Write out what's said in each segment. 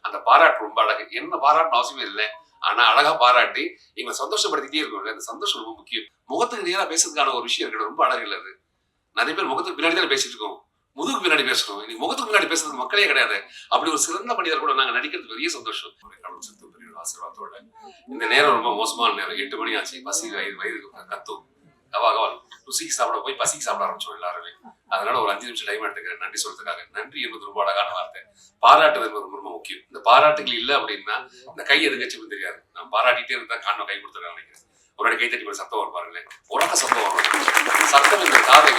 அந்த பாராட்டு ரொம்ப அழகு. என்ன பாராட்டணும் அவசியமே இல்லை, ஆனா அழகா பாராட்டி எங்களை சந்தோஷப்படுத்திட்டே இருக்கும். அந்த சந்தோஷம் ரொம்ப முக்கியம். முகத்துக்கு நேரா பேசுறதுக்கான ஒரு விஷயம் இருக்கு, ரொம்ப அழகு இல்லை அது. நிறைய பேர் முகத்துக்கு பின்னாடி தான் பேசிட்டு இருக்கோம், முதுகுக்கு பின்னாடி பேசணும். இன்னைக்கு முகத்துக்கு பின்னாடி பேசுறதுக்கு மக்களே கிடையாது. அப்படி ஒரு சிறந்த மனிதர் கூட நாங்க நடிக்கிறது பெரிய சந்தோஷம். கடவுள் சித்து பெரிய ஆசீர்வாதத்தோட இந்த நேரம் ரொம்ப மோசமான நேரம். 8 மணி ஆச்சு. பசி வயிறு கத்தும். கவால் ருசிக்கு சாப்பிட போய் பசிக்கு சாப்பிட ஆரம்பிச்சோம் எல்லாருமே. அதனால ஒரு 5 நிமிஷம் டைம் எடுத்துக்கிறேன் நன்றி சொல்றதுக்காக. நன்றி என்பது ரொம்ப அழகான வார்த்தை. பாராட்டுறது என்பது ரொம்ப முக்கியம். இந்த பாராட்டுகள் இல்லை அப்படின்னா இந்த கை எது கட்சியும் தெரியாது. நான் பாராட்டிட்டே இருந்தா காரணம் கை கொடுத்துருக்காங்க நினைக்கிறேன். ஒரு கை தட்டி ஒரு சத்தம் வரும் பாருங்களேன், உறக்க சத்தம் வரும். சத்தம் இந்த காதை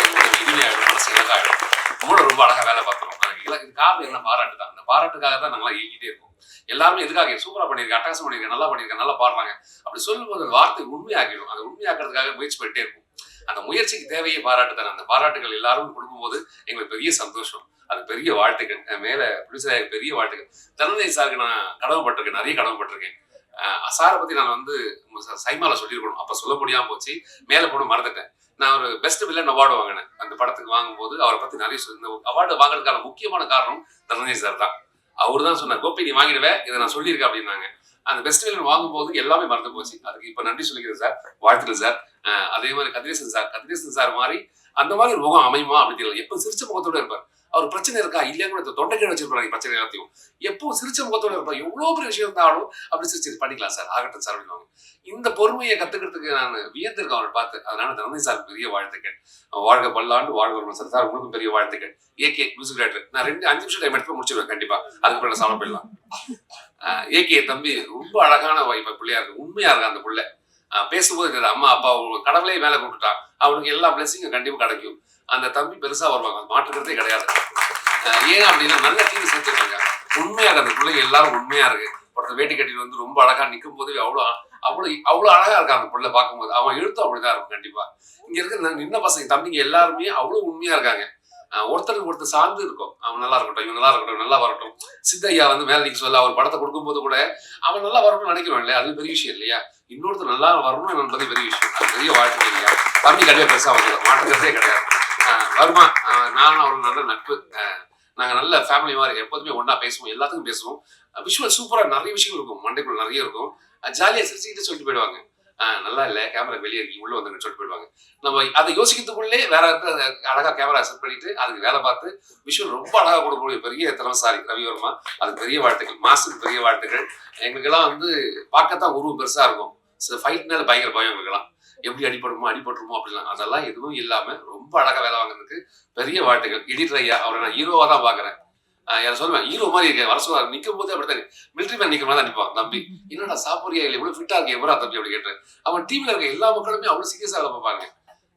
இனிமையாயிடும், மனசு இலக்காயிடும். மூளை ரொம்ப அழகா வேலை பார்க்கணும். இது காரணம் என்ன, பாராட்டு தான். அந்த பாராட்டுக்காக தான் நாங்களாம் இயங்கிட்டே இருக்கோம். எல்லாருமே எதுக்காக சூப்பரா பண்ணிருக்கேன், அட்டகாசம் பண்ணிருக்கேன், நல்லா பண்ணிருக்கேன், நல்லா பாடுறாங்க அப்படி சொல்லும் போது அந்த வார்த்தை உண்மையாகிடும். அந்த உண்மையாக்குறதுக்காக முயற்சி பண்ணிட்டே இருக்கும். அந்த முயற்சிக்கு தேவையே பாராட்டு தானே. அந்த பாராட்டுகள் எல்லாரும் கொடுக்கும்போது எங்களுக்கு பெரிய சந்தோஷம். அது பெரிய வாழ்த்துக்கள். மேல புடிச்சதாக பெரிய வாழ்த்துக்கள். தனஞ்சய் சாருக்கு நான் கடமைப்பட்டிருக்கேன், நிறைய கடமைப்பட்டிருக்கேன். சாரை பத்தி நான் வந்து சைமால சொல்லியிருக்கணும், அப்ப சொல்ல முடியாம போச்சு. மேல போன மறந்துட்டேன். நான் ஒரு பெஸ்ட் வில்லன் அவார்டு வாங்கினேன். அந்த படத்துக்கு வாங்கும்போது அவரை பத்தி நிறைய இந்த அவார்டு வாங்குறதுக்கான முக்கியமான காரணம் தனஞ்சய் சார் தான். அவரு தான் சொன்னார், கோப்பை நீ வாங்கிடுவேன், இதை நான் சொல்லியிருக்கேன் அப்படின்னாங்க. அந்த பெஸ்ட் வில்லன் வாங்கும்போது எல்லாமே மறந்து போச்சு. அதுக்கு இப்ப நன்றி சொல்லிக்கிறேன் சார், வாழ்த்துக்கள் சார். அதே மாதிரி கதிரேசன் சார் மாதிரி அந்த மாதிரி ஒரு முகம் அமையுமா அப்படின்னு தெரியல. எப்போ சிரிச்ச முகத்தோட இருப்பார். அவர் பிரச்சனை இருக்கா இல்லையா கூட தொண்டைக்கீழ வச்சிருப்பாங்க பிரச்சனை எல்லாத்தையும். எப்போ சிரிச்ச முகத்தோட இருப்பார். எவ்வளவு பெரிய விஷயம் இருந்தாலும் அப்படி சிரிச்சு பண்ணிக்கலாம் சார், ஆகட்டும் சார் அப்படின்வாங்க. இந்த பொறுமையை கத்துக்கிறதுக்கு நான் வியந்திருக்கேன் அவரை பார்த்து. அதனால தனஞ்சய் சார் பெரிய வாழ்த்துக்கள். வாழ்க பல்லாண்டு வாழ்க சார். சார் உங்களுக்கும் பெரிய வாழ்த்துக்கள். AK music director. நான் 5 நிமிஷம் டைம் எடுத்து முடிச்சிருவேன் கண்டிப்பா. அதுக்கு சாப்பிட போயிடலாம். ஏகே தம்பி ரொம்ப அழகான பிள்ளையா இருக்கு, உண்மையா இருக்கு அந்த பிள்ளை. பேசும்போது அம்மா அப்பா கடவுளே மேல கூப்பிட்டுட்டான், அவனுக்கு எல்லா பிளஸிங்கும் கண்டிப்பா கிடைக்கும். அந்த தம்பி பெருசா வருவாங்க, மாற்றுக்கிறதே கிடையாது. ஏன் அப்படின்னா நல்ல தீனி சேர்த்துருக்காங்க. உண்மையா இருக்கு அந்த பிள்ளைங்க எல்லாரும், உண்மையா இருக்கு. ஒருத்தர் வேட்டி கட்டிட்டு வந்து ரொம்ப அழகா நிற்கும் போது அவ்வளவு அழகா இருக்கு அந்த பிள்ளை பார்க்கும்போது. அவன் எழுத்தும் அப்படிதான் இருக்கும் கண்டிப்பா. இங்க இருக்க நின்ன பசங்க தம்பிங்க எல்லாருமே அவ்வளவு உண்மையா இருக்காங்க. ஒருத்தருக்கு ஒருத்தர் சார்ந்து இருக்கும். அவன் நல்லா இருக்கட்டும், இவன் நல்லா இருக்கட்டும், நல்லா வரட்டும். சித்தையா வந்து மேல நீங்க சொல்ல அவர் படத்தை கொடுக்கும்போது கூட அவன் நல்லா வரணும்னு நினைக்கிறோம் இல்லையா, அது பெரிய விஷயம் இல்லையா. இன்னொருத்தர் நல்லா வரணும் என்பது பெரிய விஷயம், அது பெரிய வாழ்க்கை இல்லையா. தம்பி கண்டிப்பா பெருசா வந்து மாற்றுக்கிறதே கிடையாது. வருமா நான் அவருக்கு நல்ல நட்பு. நாங்க நல்ல ஃபேமிலி மாதிரி எப்போதுமே ஒன்னா பேசுவோம், எல்லாத்துக்கும் பேசுவோம். விஷுவல் சூப்பரா நிறைய விஷயங்கள் இருக்கும், மண்டைக்குள்ள நிறைய இருக்கும். ஜாலியா சிரிச்சுக்கிட்டு சொல்லிட்டு போயிடுவாங்க. நல்லா இல்லை கேமரா வெளியே இருக்கீங்க உள்ள வந்து சொல்லிட்டு போயிடுவாங்க. நம்ம அதை யோசிக்கிறதுக்குள்ளே வேற அழகா கேமரா செட் பண்ணிட்டு அதுக்கு வேலை பார்த்து விஷுவல் ரொம்ப அழகா கொடுக்கக்கூடிய பெரிய திறமசாலி ரவிவர்மா. அது பெரிய வாழ்த்துக்கள். மாசுக்கு பெரிய வாழ்த்துக்கள். எங்களுக்கெல்லாம் வந்து பார்க்கத்தான் உருவம் பெருசா இருக்கும். ஃபைட்னால பயங்கர பயம் எங்களுக்கெல்லாம். எப்படி அடிபட்டுருமோ அப்படிலாம் அதெல்லாம் எதுவும் இல்லாம ரொம்ப அழகா வேலை வாங்குறதுக்கு பெரிய வாழ்த்துக்கள். எடிட்டர் ஐயா, அவரை நான் ஹீரோவா தான் பாக்குறேன். யாரும் சொல்லுவேன் ஹீரோ மாதிரி இருக்கேன். வருஷம் நிற்கும் போது அப்படித்தான் மிலிட்டரி மேன் நிற்கிற மாதிரி தான் நிற்பான் தம்பி. என்னடா சாப்பிட்றியா இல்லை இவ்வளவு ஃபிட்டா இருக்கு எவரா தம்பி அப்படி கேட்டேன். அவன் டீம்ல இருக்க எல்லா மக்களுமே அவ்வளவு சீரியஸா வேலை பார்ப்பாங்க.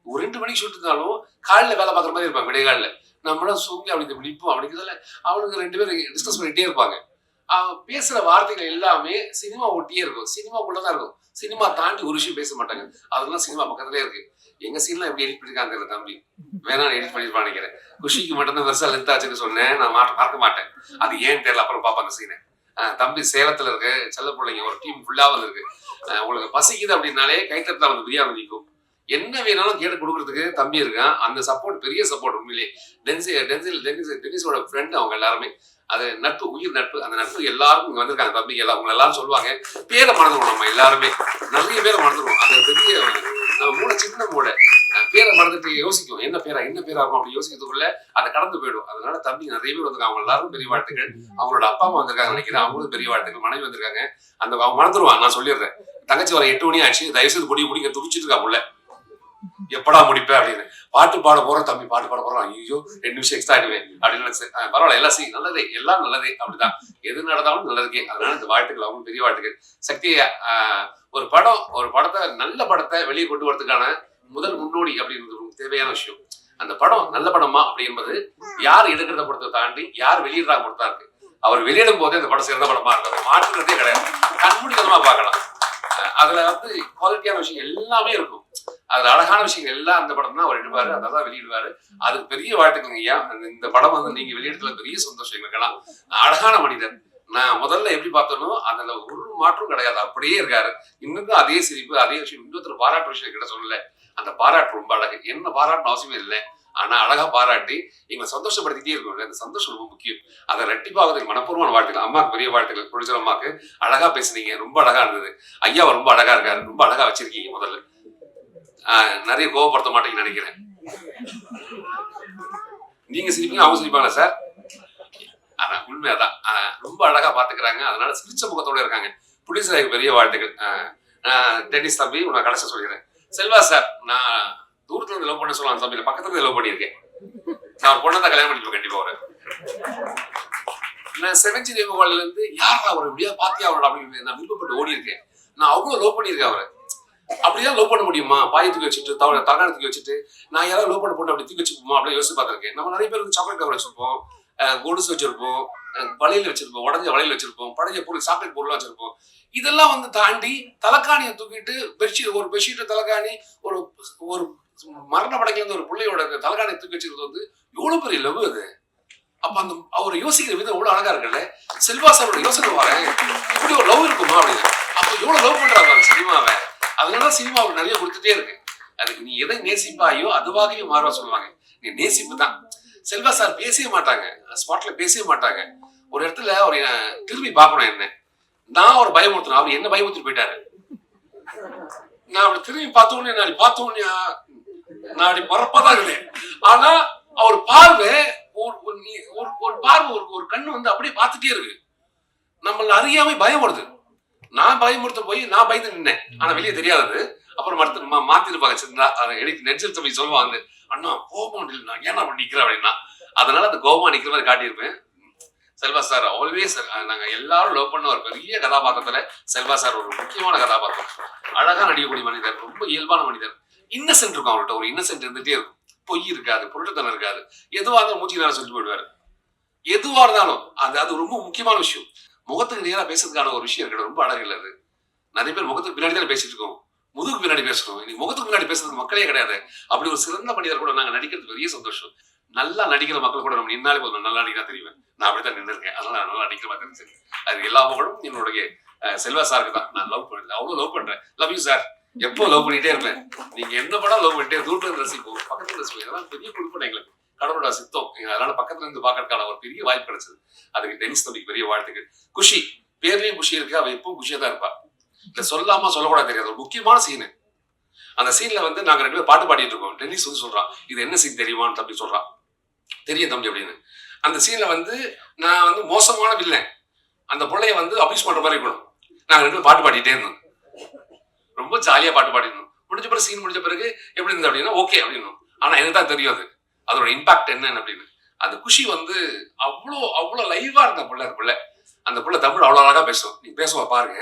ஒரு 2 மணிக்கு ஷூட் இருந்தாலும் காலையில வேலை பார்க்குற மாதிரி இருப்பாங்க. விடைகாலில் நம்மளாம் சூங்கி அப்படி நிற்போம். அப்படிங்கிறதுல அவனுக்கு 2 பேரும் டிஸ்கஸ் பண்ணிட்டே இருப்பாங்க. அவன் பேசுற வார்த்தைகள் எல்லாமே சினிமா ஒட்டியே இருக்கும், சினிமாக்குள்ளதான் இருக்கும். சினிமா தாண்டி ஒரு விஷயம் பேச மாட்டாங்க. அதெல்லாம் சினிமா பக்கத்துலயே இருக்கு. எங்க சீன்லாம் எப்படி எடிட் பண்ணிருக்காங்க தம்பி, வேணா எடிட் பண்ணிருப்பான் நினைக்கிறேன். குஷிக்கு மட்டும்தான் பெருசா லென்த் ஆச்சுன்னு சொன்னேன், நான் மறக்க மாட்டேன். அது ஏன் தெரியல, அப்புறம் பாப்பா அந்த சீனை. தம்பி சேலத்துல இருக்கு, செல்ல பிள்ளைங்க ஒரு டீம் ஃபுல்லா வந்து இருக்கு. உங்களுக்கு பசிக்குது அப்படின்னாலே கைத்தட்டா வந்து பிரியாணி நிற்கும். என்ன வேணாலும் கேட்டு கொடுக்கறதுக்கு தம்பி இருக்கான். அந்த சப்போர்ட் பெரிய சப்போர்ட் உண்மையிலே. டென்னிஸோட ஃப்ரெண்ட் அவங்க எல்லாருமே. அது நட்பு, உயிர் நட்பு. அந்த நட்பு எல்லாரும் இங்க வந்திருக்காங்க தம்பிங்க எல்லாம். அவங்க எல்லாரும் சொல்லுவாங்க பேரை மறந்துடுவோம். நம்ம எல்லாருமே நிறைய பேரை மறந்துடுவோம். அது பெரிய நம்ம மூளை சின்ன மூளை. பேரை மறந்துட்டு யோசிக்கும் என்ன பேரா இருக்கும் அப்படி யோசிக்கிறதுக்குள்ள அதை கடந்து போயிடும். அதனால தம்பி நிறைய பேர் வந்திருக்காங்க. அவங்க எல்லாரும் பெரிய வாழ்த்துக்கள். அவங்களோட அப்பா அம்மா வந்திருக்காங்க நினைக்கிறேன், அவங்களும் பெரிய வாழ்த்துக்கள். மனைவி வந்திருக்காங்க. அந்த அவங்க மறந்துடுவான், நான் சொல்லிடுறேன். தங்கச்சி வர 8 மணி ஆச்சு, தயவுசெய்து முடிங்க துடிச்சிட்டு இருக்கா உள்ள. எப்படா முடிப்பேன் அப்படின்னு. பாட்டு பாட போறோம் தம்பி, பாட்டு பாட போறோம். ஐயோ 2 நிமிஷம் எக்ஸ்ட்ரா ஆயிடுவேன் அப்படின்னு. பரவாயில்ல, எல்லாம் செய்யும், நல்லதே, எல்லாம் நல்லதே. அப்படிதான் எது நடந்தாலும் நல்லதுக்கே. அதனால இந்த வாழ்த்துக்கள், அவங்க பெரிய வாழ்த்துக்கள். சக்தியை ஒரு படத்தை நல்ல படத்தை வெளியே கொண்டு வரதுக்கான முதல் முன்னோடி அப்படின்றது தேவையான விஷயம். அந்த படம் நல்ல படமா அப்படி என்பது யார் எடுக்கிறத பொறுத்த தாண்டி யார் வெளியிடுறாங்க பொறுத்தா இருக்கு. அவர் வெளியிடும் போதே அந்த படம் சிறந்த படமா இருக்காது, மாற்றுறதே கிடையாது. கண்மூடித்தனமா பார்க்கலாம். அதுல வந்து குவாலிட்டியான விஷயம் எல்லாமே இருக்கும். அதுல அழகான விஷயங்கள் எல்லாம் அந்த படம் தான் அவர் எடுப்பாரு, அதான் வெளியிடுவாரு. அதுக்கு பெரிய வாழ்த்துக்குங்க ஐயா. இந்த படம் வந்து நீங்க வெளியிடத்துல பெரிய சந்தோஷம் எங்களுக்கெல்லாம். அழகான மனிதர். நான் முதல்ல எப்படி பார்த்தனோ அதுல ஒரு மாற்றம் கிடையாது, அப்படியே இருக்காரு. இன்னும் அதே சிரிப்பு, அதே விஷயம். இன்னொருத்தர் பாராட்டு விஷயம் கிட்ட சொல்லல. அந்த பாராட்டு ரொம்ப அழகு. என்ன பாராட்டணும் அவசியமே இல்லை, ஆனா அழகா பாராட்டி எங்களை சந்தோஷப்படுத்திட்டே இருக்கும். அந்த சந்தோஷம் ரொம்ப முக்கியம். அதை ரெட்டிப்பாவதுக்கு மனப்பூர்வமான வாழ்த்துக்கள். அம்மாவுக்கு பெரிய வாழ்த்துக்கள். ப்ரொடியூசர் அம்மாவுக்கு அழகா பேசுனீங்க, ரொம்ப அழகா இருந்தது. ஐயா ரொம்ப அழகா இருக்காரு, ரொம்ப அழகா வச்சிருக்கீங்க. முதல்ல நிறைய கோவப்படுத்த மாட்டீங்கன்னு நினைக்கிறேன். நீங்க சிரிப்பீங்க, அவங்க சிரிப்பாங்களா சார்? அதான் உண்மையாதான். ரொம்ப அழகா பாத்துக்கிறாங்க, அதனால சிரிச்ச முகத்தோட இருக்காங்க. ப்ரொடியூசருக்கு பெரிய வாழ்த்துக்கள். டென்னிஸ் தம்பி உன்னை கடைசி சொல்லிடுறேன். செல்வா சார், நான் தூரத்துல இருந்து லவ் பண்ண சொல்லலாம் தம்பி, பக்கத்துல இருந்து லவ் பண்ணியிருக்கேன். நான் ஒரு பொண்ணை தான் கல்யாணம் பண்ணிப்பேன் கண்டிப்பா. ஒரு நான் செவன்சி தேவகோளில இருந்து யாரா அவரை எப்படியா பாத்தியா அவரோட அப்படின்னு நான் விருப்பப்பட்டு ஓடி இருக்கேன். நான் அவ்வளவு லவ் பண்ணியிருக்கேன் அவரை. அப்படியே லவ் பண்ண முடியுமா? பாயை தூக்கி வச்சுட்டு தகான தூக்கி வச்சுட்டு நான் யாராவது லவ் பண்ண பொண்ணு அப்படி தூக்கி வச்சுப்போமா அப்படின்னு யோசிச்சு பார்த்திருக்கேன். நம்ம நிறைய பேர் வந்து சாக்லேட் கவர் வச்சிருப்போம், கொலுசு வச்சிருப்போம், வளையல் வச்சிருப்போம், உடஞ்ச வளையல் வச்சிருப்போம், பழைய பொருள் சாக்லேட் பொருள் வச்சிருப்போம். இதெல்லாம் வந்து தாண்டி தலைக்காணியை தூக்கிட்டு ஒரு பெட்ஷீட் தலைக்காணி ஒரு ஒரு மரண படைக்கல இருந்து ஒரு பிள்ளையோட தலைக்காணியை தூக்கி வச்சுக்கிறது வந்து எவ்வளவு பெரிய லவ் அது. அப்ப அந்த அவர் யோசிக்கிற விதம் எவ்வளவு அழகா இருக்குல்ல. செல்வா சாரோட யோசனை வரேன், இப்படி ஒரு லவ் இருக்குமா அப்படின்னு. அப்ப எவ்வளவு லவ் பண்றாங்க சினிமாவை. அதனால சினிமா அவருக்கு நிறைய கொடுத்துட்டே இருக்கு. அதுக்கு நீ எதை நேசிப்பாயோ அதுவாகவே மாறுவா சொல்லுவாங்க. நீ நேசிப்பு தான். செல்வா சார் பேசவே மாட்டாங்க, ஸ்பாட்ல பேசவே மாட்டாங்க. ஒரு இடத்துல அவர் திரும்பி பார்க்கணும் என்ன, நான் அவர் பயமுறுத்தணும், அவர் என்ன பயமுறுத்தி போயிட்டாரு. நான் அப்படி திரும்பி பார்த்தோன்னே நான் அப்படி பரப்பதான் இருந்தேன். ஆனா அவர் பார்வை ஒரு பார்வை ஒரு கண்ணு வந்து அப்படியே பார்த்துட்டே இருக்கு. நம்மள அறியாம பயம் வருது. நான் பயமுறுத்த போய் நான் பயந்து நின்னேன், ஆனா வெளியே தெரியாதது. அப்புறம் மாத்திருப்பாங்க நெஞ்சல் தம்பி சொல்லுவாங்க, அண்ணா கோபம் இல்லை நான் ஏன்னா நிக்கிறேன் அப்படின்னா. அதனால அந்த கோபமா நிக்கிற மாதிரி காட்டியிருப்பேன். செல்வா சார் ஆல்வேஸ் நாங்க எல்லாரும் லவ் பண்ண ஒரு பெரிய கதாபாத்திரத்துல செல்வா சார் ஒரு முக்கியமான கதாபாத்திரம். அழகா நடிக்கக்கூடிய மனிதர், ரொம்ப இயல்பான மனிதர். இன்னசென்ட் இருக்கும் அவர்கிட்ட, ஒரு இன்னசென்ட் இருந்துட்டே இருக்கும். பொய் இருக்காது, பொருட்டத்தனம் இருக்காது. எதுவா இருந்தாலும் மூச்சு நேரம் சொல்லிட்டு போயிடுவாரு. எதுவா இருந்தாலும் அது ரொம்ப முக்கியமான விஷயம். முகத்துக்கு நேரா பேசுறதுக்கான ஒரு விஷயம் இருக்கு, ரொம்ப அழகு இல்லை. அது நிறைய பேர் முகத்துக்கு பின்னாடி தான் பேசிட்டு இருக்கோம், முதுகுக்கு பின்னாடி பேசுறோம். இன்னைக்கு முகத்துக்கு பின்னாடி பேசுறதுக்கு மக்களே கிடையாது. அப்படி ஒரு சிறந்த மனிதர் கூட நாங்க நடிக்கிறது பெரிய சந்தோஷம். நல்லா நடிக்கிற மக்கள் கூட நம்ம நின்னாலே போதும், நல்லா நடிக்கிறா தெரியுவேன். நான் அப்படித்தான் நின்று இருக்கேன், அதனால நல்லா நடிக்கிற மாதிரி தெரிஞ்சு. அது எல்லா மகளும் என்னுடைய செல்வா சாருக்கு தான். நான் லவ் பண்ணல, அவ்வளவு லவ் பண்றேன். லவ் யூ சார், எப்போ லவ் பண்ணிட்டே இருப்பேன். நீங்க என்ன படம் லவ் பண்ணிட்டே தூரத்துல இருந்து ரசிப்போம், பக்கத்துல ரசிப்போம். இதெல்லாம் பெரிய கொடுப்பேன் எங்களுக்கு, கடவுளோட சித்தம். அதனால பக்கத்துல இருந்து பாக்கிறதுக்கான ஒரு பெரிய வாய்ப்பு கிடைச்சது. அதுக்கு டென்னிஸ் தம்பிக்கு பெரிய வாழ்த்துக்கு. குஷி பேர்லயும் குஷி இருக்கு, அவ எப்பவும் குஷியா தான் இருப்பா. இல்ல சொல்லாம சொல்லக்கூடாது தெரியாது, ஒரு முக்கியமான சீனு. அந்த சீன்ல வந்து நாங்க 2 பேரும் பாட்டு பாடிட்டு இருக்கோம். டென்னிஸ் வந்து சொல்றான், இது என்ன சீன் தெரியுமான்னு தம்பி சொல்றான். தெரியும் தம்பி அப்படின்னு. அந்த சீன்ல வந்து நான் வந்து மோசமான வில்லன், அந்த பிள்ளைய வந்து அபியூஸ் பண்ற மாதிரி இருக்கணும். நாங்க 2 பேரும் பாட்டு பாடிட்டே இருந்தோம், ரொம்ப ஜாலியா பாட்டு பாடிருந்தோம். முடிஞ்ச பிறகு சீன் முடிஞ்ச பிறகு எப்படி இருந்தது அப்படின்னா ஓகே அப்படின்னு. ஆனா எனக்கு தான் தெரியும் அது அதோட இம்பாக்ட் என்னன்னு அப்படின்னு. அந்த குஷி வந்து அவ்வளோ லைவா இருந்த பிள்ளை. அந்த பிள்ளை தமிழ் அவ்வளவு அழகா பேசும். நீ பேசுவா பாருங்க,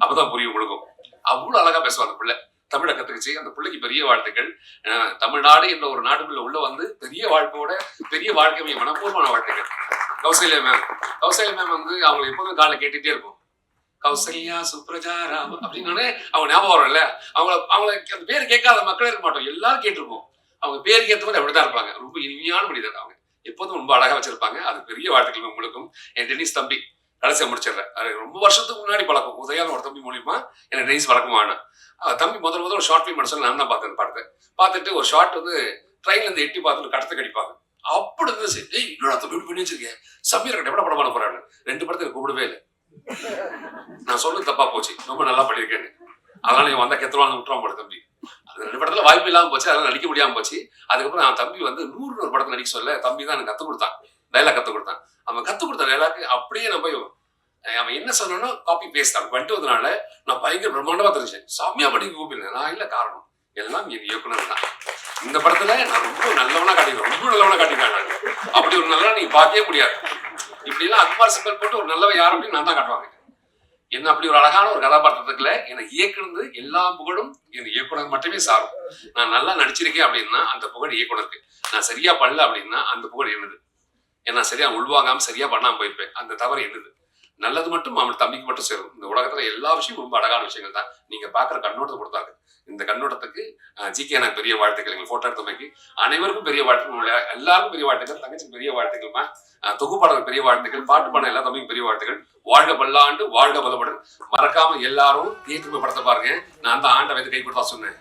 அப்பதான் புரியும் உங்களுக்கும். அவ்வளவு அழகா பேசுவா அந்த பிள்ளை. தமிழை கத்துக்குச்சு. அந்த பிள்ளைக்கு பெரிய வாழ்த்துக்கள். தமிழ்நாடு என்ற ஒரு நாட்டுக்குள்ள உள்ள வந்து பெரிய வாழ்க்கையோட பெரிய வாழ்க்கை மனப்பூர்வமான வாழ்த்துக்கள். கௌசல்யா மேம் வந்து அவங்க எப்போதும் காலை கேட்டுட்டே இருக்கும், கௌசல்யா சுப்ரஜா ராம் அப்படின்னு அவங்க ஞாபகம் வரல. அவங்களுக்கு அந்த பேர் கேட்காத மக்களே இருக்க மாட்டோம், எல்லாரும் கேட்டிருப்போம். அவங்க பேருக்கு ஏற்ற மாதிரி அப்படிதான் இருப்பாங்க. ரொம்ப இனிமையான மனிதர் அவங்க, எப்போதும் ரொம்ப அழகா வச்சிருப்பாங்க. அது பெரிய வாழ்த்துக்கள் உங்களுக்கும். என் டென்னிஸ் தம்பி கடைசியா முடிச்சிடுறேன். அது ரொம்ப வருஷத்துக்கு முன்னாடி பழக்கம். உதயான ஒரு தம்பி மூலியமா எனக்கு டென்னிஸ் பழக்கமான தம்பி முதல் ஒரு ஷார்ட் ஃபிலிம் மனுஷன் நான் தான் பார்த்தேன். படத்தை பார்த்துட்டு ஒரு ஷார்ட் வந்து ட்ரெயின்ல இருந்து எட்டி பார்த்துட்டு கடத்த கடிப்பாங்க. அப்படி இருந்துச்சு, ஏய் இன்னொரு தம்பி இப்படி பண்ணி வச்சிருக்கேன், சமீர் கட்ட எப்படி படம் பண்ண போறாரு. 2 படத்தை கூப்பிடவே இல்லை. நான் சொல்றது தப்பா போச்சு, ரொம்ப நல்லா பண்ணியிருக்கேன்னு. அதனால நீங்க வந்தா கெத்துவாங்க விட்டுருவான் போட தம்பி. அது 2 படத்துல வாய்ப்பு இல்லாம போச்சு, அதனால நடிக்க முடியாம போச்சு. அதுக்கப்புறம் நான் தம்பி வந்து 100 படத்துல நடிக்க சொல்ல தம்பி தான் எனக்கு கத்துக் கொடுத்தான், டைலாக் கத்துக் கொடுத்தான். அவன் கத்துக் கொடுத்த டைலாக் அப்படியே நம்ம அவன் என்ன சொன்னா காப்பி பேஸ்ட் அவன் பண்ணிட்டு வந்தனால நான் பயங்கர பிரம்மாண்டமா தெரிஞ்சேன். சாமியா படிக்க கூப்பிடுறேன் நான். இல்ல காரணம் எல்லாம் என் இயக்குனர் தான். இந்த படத்துல நான் ரொம்ப நல்லவனா காட்டிருக்காங்க. அப்படி ஒரு நல்லவனா நீங்க பார்க்கவே முடியாது. இப்படி எல்லாம் அக்மார் சிம்பல் போட்டு ஒரு நல்லவன் யார் அப்படின்னு நான் தான் காட்டுவாங்க. என்ன அப்படி ஒரு அழகான ஒரு கதாபாத்திரத்துக்குள்ள என்னை இயக்குனது எல்லா புகழும் என் இயக்குனர் மட்டுமே சாரும். நான் நல்லா நடிச்சிருக்கேன் அப்படின்னா அந்த புகழ் இயக்குனருக்கு. நான் சரியா பண்ணல அப்படின்னா அந்த புகழ் என்னது. ஏன்னா சரியா உள்வாங்காம சரியா பண்ணாம போயிருப்பேன், அந்த தவறு என்னது. நல்லது மட்டும் அவன் தம்பிக்கு மட்டும் சேரும். இந்த உலகத்துல எல்லா விஷயமும் ரொம்ப அழகான விஷயங்கள் தான். நீங்க பாக்குற கண்ணோட்டத்தை கொடுத்தாங்க. இந்த கண்ணோட்டத்துக்கு ஜிகே எனக்கு பெரிய வாழ்த்துக்கள். எங்களுக்கு போட்டோ எடுத்தமைக்கு அனைவருக்கும் பெரிய வாழ்த்துக்கள், எல்லாருக்கும் பெரிய வாழ்த்துக்கள். தங்கச்சிக்கு பெரிய வாழ்த்துக்கள்மா, தொகுப்பாளருக்கு பெரிய வாழ்த்துக்கள், பாட்டு பாட எல்லா தம்பிக்கும் பெரிய வாழ்த்துக்கள். வாழ்க பல்லாண்டு, வாழ்க பலப்படும். மறக்காம எல்லாரும் தியேட்டருக்கு படத்தை பாருங்க. நான் தான் ஆண்டை வைத்து கை கொடுத்தா சொன்னேன்.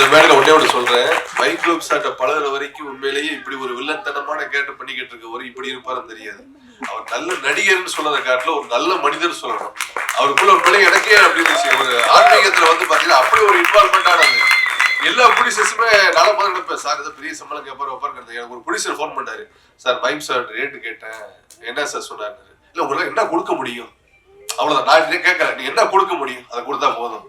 இந்த மேடையில ஒன்னே ஒன்று சொல்றேன். வைகோப் சார்ட்ட பழகுற வரைக்கும் உண்மையிலேயே இப்படி ஒரு வில்லத்தனமான கேரக்டர் பண்ணிக்கிட்டு இருக்கவர் இப்படி இருப்பாருன்னு தெரியாது. அவர் நல்ல நடிகர்னு சொல்றதை காட்டில ஒரு நல்ல மனிதர் சொல்லணும். அவருக்குள்ள உண்மையிலேயே எனக்கே அப்படி இருந்துச்சு. ஒரு ஆன்மீகத்துல வந்து பாத்தீங்கன்னா அப்படி ஒரு இன்வால்மெண்ட் ஆனது. எல்லா ப்ரொடியூசர்ஸுமே நல்ல முதல்ல நினைப்பேன், சார் ஏதோ பெரிய சம்பளம் கேட்பாரு வைப்பாருங்கிறது. எனக்கு ஒரு ப்ரொடியூசர் ஃபோன் பண்ணாரு, சார் வைம் சார் ரேட்டு கேட்டேன், என்ன சார் சொன்னாரு. இல்லை உங்களால் என்ன கொடுக்க முடியும், அவ்வளோதான். நான் கேட்கல, நீ என்ன கொடுக்க முடியும், அதை கொடுத்தா போதும்.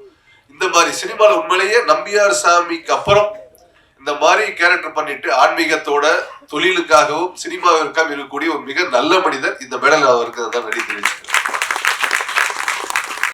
இந்த மாதிரி சினிமாவில் உண்மையிலேயே நம்பியார் சாமிக்கு அப்புறம் இந்த மாதிரி கேரக்டர் பண்ணிட்டு ஆன்மீகத்தோட தொழிலுக்காகவும் சினிமாவிற்காகவும் இருக்கக்கூடிய ஒரு மிக நல்ல மனிதர் இந்த மேடையில் அவருக்கு தான் நடித்து வச்சிருக்கேன்.